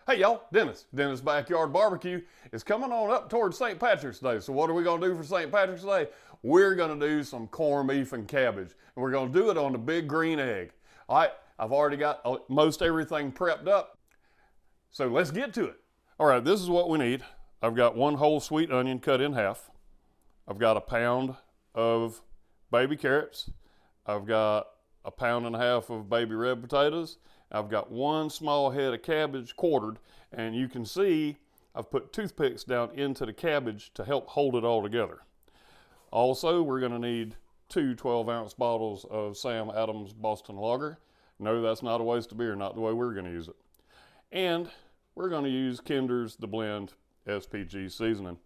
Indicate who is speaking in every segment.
Speaker 1: Hey y'all, Dennis Backyard Barbecue is coming on up towards St. Patrick's Day. So what are we gonna do for St. Patrick's Day? We're gonna do some corned beef and cabbage. And we're gonna do it on the big green egg. All right, I've already got most everything prepped up. So let's get to it. All right, this is what we need. I've got one whole sweet onion cut in half. I've got a pound of baby carrots. I've got a pound and a half of baby red potatoes. I've got one small head of cabbage quartered, and you can see I've put toothpicks down into the cabbage to help hold it all together. Also, we're gonna need two 12-ounce bottles of Sam Adams Boston Lager. No, that's not a waste of beer, not the way we're gonna use it. And we're gonna use Kinder's The Blend SPG seasoning.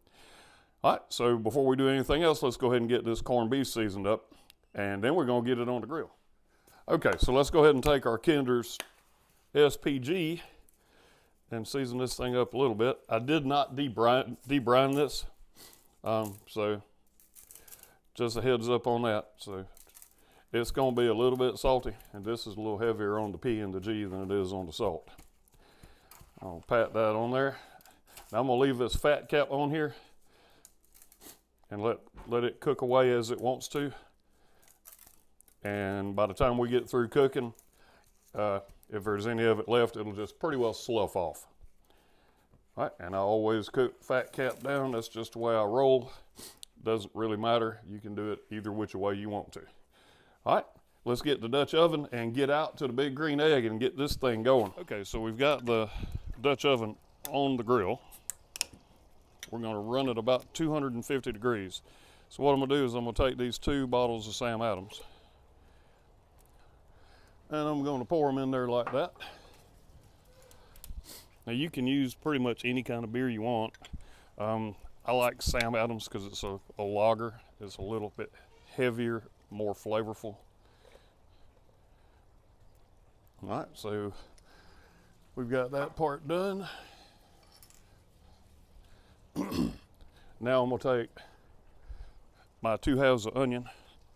Speaker 1: All right, so before we do anything else, let's go ahead and get this corned beef seasoned up, and then we're gonna get it on the grill. Okay, so let's go ahead and take our Kinder's SPG and season this thing up a little bit. I did not debrine this, so just a heads up on that. So it's gonna be a little bit salty, and this is a little heavier on the P and the G than it is on the salt. I'll pat that on there. Now I'm gonna leave this fat cap on here and let it cook away as it wants to. And by the time we get through cooking, if there's any of it left, it'll just pretty well slough off. All right, and I always cook fat cap down. That's just the way I roll. Doesn't really matter. You can do it either which way you want to. All right, let's get the Dutch oven and get out to the big green egg and get this thing going. Okay, so we've got the Dutch oven on the grill. We're gonna run it about 250 degrees. So what I'm gonna do is I'm gonna take these two bottles of Sam Adams, and I'm going to pour them in there like that. Now you can use pretty much any kind of beer you want. I like Sam Adams because it's a lager. It's a little bit heavier, more flavorful. All right, so we've got that part done. Now I'm gonna take my 2 halves of onion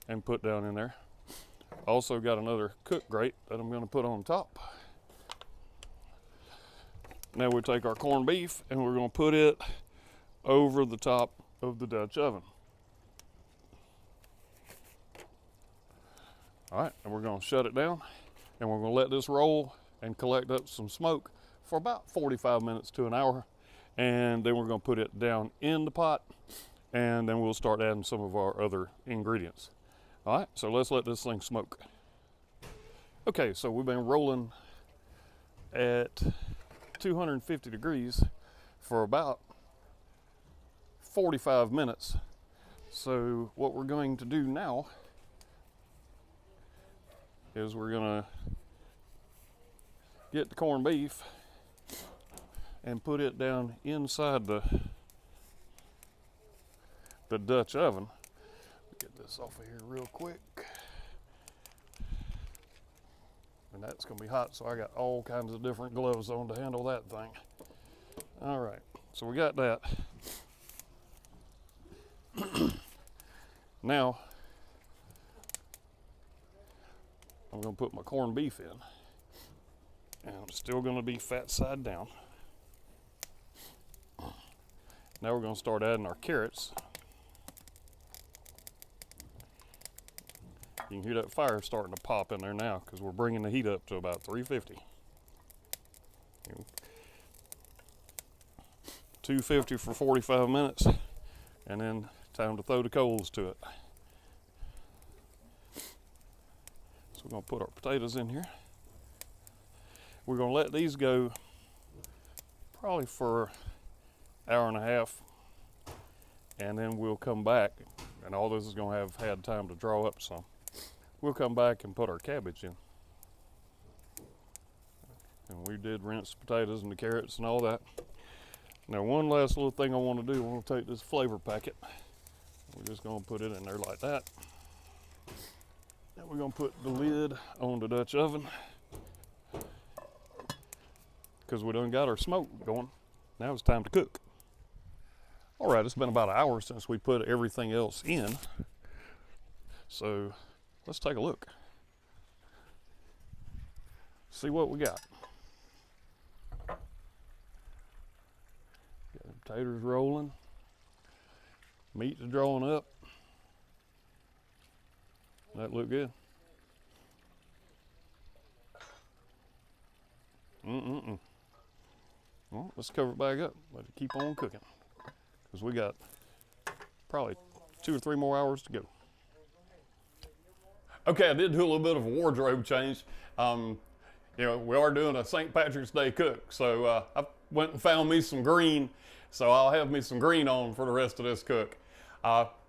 Speaker 1: and put down in there. Also got another cook grate that I'm gonna put on top. Now we take our corned beef and we're gonna put it over the top of the Dutch oven. All right, and we're gonna shut it down and we're gonna let this roll and collect up some smoke for about 45 minutes to an hour. And then we're gonna put it down in the pot, and then we'll start adding some of our other ingredients. All right, so let's let this thing smoke. Okay, so we've been rolling at 250 degrees for about 45 minutes. So what we're going to do now is we're gonna get the corned beef and put it down inside the Dutch oven. Get this off of here real quick. And that's gonna be hot, so I got all kinds of different gloves on to handle that thing. All right, so we got that. Now, I'm gonna put my corned beef in. And I'm still gonna be fat side down. Now we're gonna start adding our carrots. You can hear that fire starting to pop in there now because we're bringing the heat up to about 350. 250 for 45 minutes, and then time to throw the coals to it. So we're gonna put our potatoes in here. We're gonna let these go probably for an hour and a half, and then we'll come back, and all this is gonna have had time to draw up some. We'll come back and put our cabbage in. And we did rinse the potatoes and the carrots and all that. Now one last little thing I want to do, I want to take this flavor packet. We're just going to put it in there like that. Now we're going to put the lid on the Dutch oven, because we done got our smoke going. Now it's time to cook. All right, it's been about an hour since we put everything else in. So let's take a look. See what we got. Taters rolling. Meat's drawing up. That look good. Well, let's cover it back up. Let it keep on cooking. Because we got probably 2 or 3 more hours to go. Okay, I did do a little bit of a wardrobe change. You know, we are doing a St. Patrick's Day cook, so I went and found me some green, so I'll have me some green on for the rest of this cook.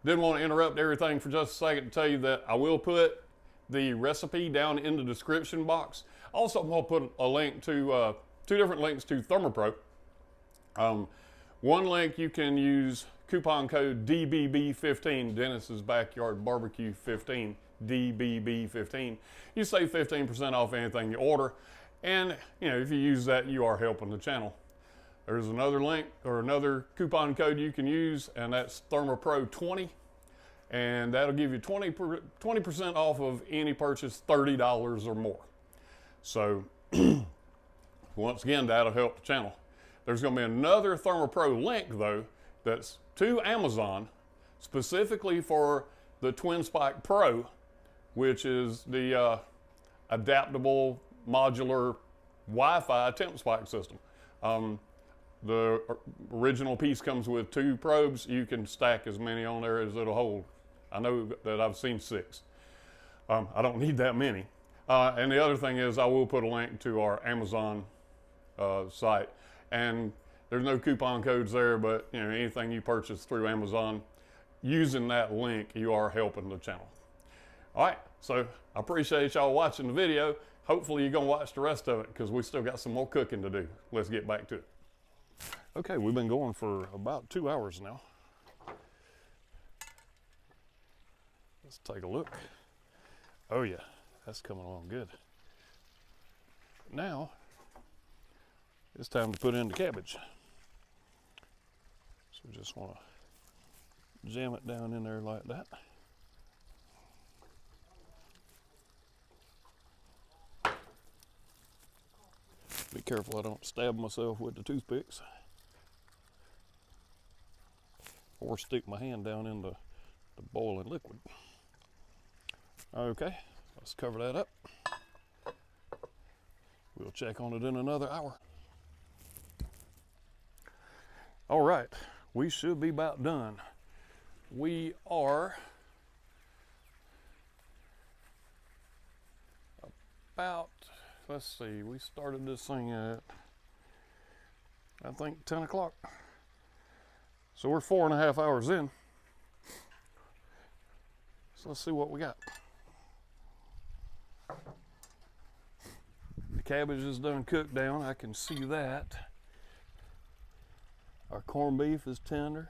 Speaker 1: Didn't want to interrupt everything for just a second to tell you that I will put the recipe down in the description box. Also, I'm going to put a link to 2 different links to Thermopro. One link, you can use coupon code DBB15, Dennis's Backyard Barbecue 15, DBB15. You save 15% off anything you order, and you know, if you use that, you are helping the channel. There's another link or another coupon code you can use, and that's Thermopro 20, and that'll give you 20% off of any purchase $30 or more. So once again, that'll help the channel. There's going to be another Thermopro link though that's to Amazon specifically for the Twin Spike Pro, which is the adaptable modular Wi-Fi temp spike system. The original piece comes with 2 probes. You can stack as many on there as it'll hold. I know that I've seen 6. I don't need that many. And the other thing is I will put a link to our Amazon site. And there's no coupon codes there, but you know, anything you purchase through Amazon, using that link, you are helping the channel. All right, so I appreciate y'all watching the video. Hopefully you're gonna watch the rest of it because we still got some more cooking to do. Let's get back to it. Okay, we've been going for about 2 hours now. Let's take a look. Oh yeah, that's coming along good. Now, it's time to put in the cabbage. So we just want to jam it down in there like that. Be careful I don't stab myself with the toothpicks or stick my hand down in the boiling liquid. Okay, let's cover that up. We'll check on it in another hour. All right, we should be about done. We are about, let's see, we started this thing at, I think, 10 o'clock. So we're 4.5 hours in. So let's see what we got. The cabbage is done cooked down, I can see that. Our corned beef is tender.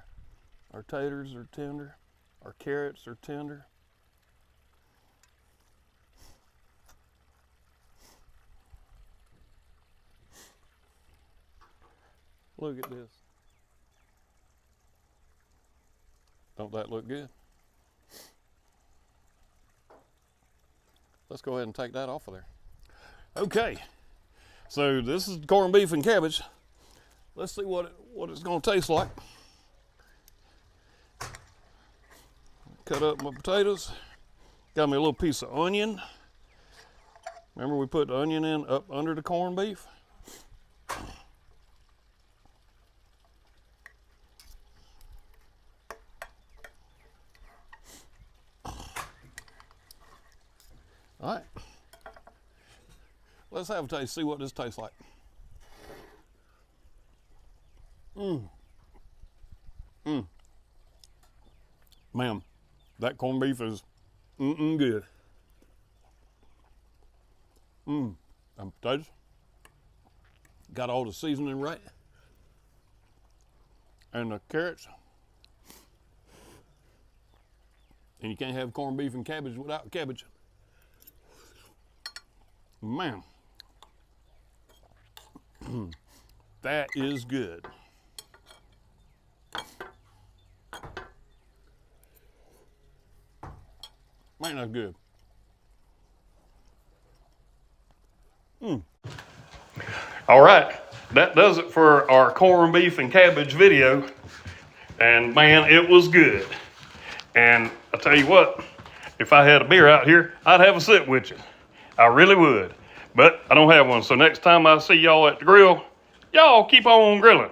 Speaker 1: Our taters are tender. Our carrots are tender. Look at this. Don't that look good? Let's go ahead and take that off of there. Okay, so this is corned beef and cabbage. Let's see what it's gonna taste like. Cut up my potatoes. Got me a little piece of onion. Remember we put the onion in up under the corned beef? All right, let's have a taste, see what this tastes like. Man, that corned beef is good. And potatoes, got all the seasoning right. And the carrots. And you can't have corned beef and cabbage without cabbage. Man, that is good. Man, that's good. All right, that does it for our corned beef and cabbage video. And man, it was good. And I tell you what, if I had a beer out here, I'd have a sip with you. I really would. But I don't have one. So next time I see y'all at the grill, y'all keep on grilling.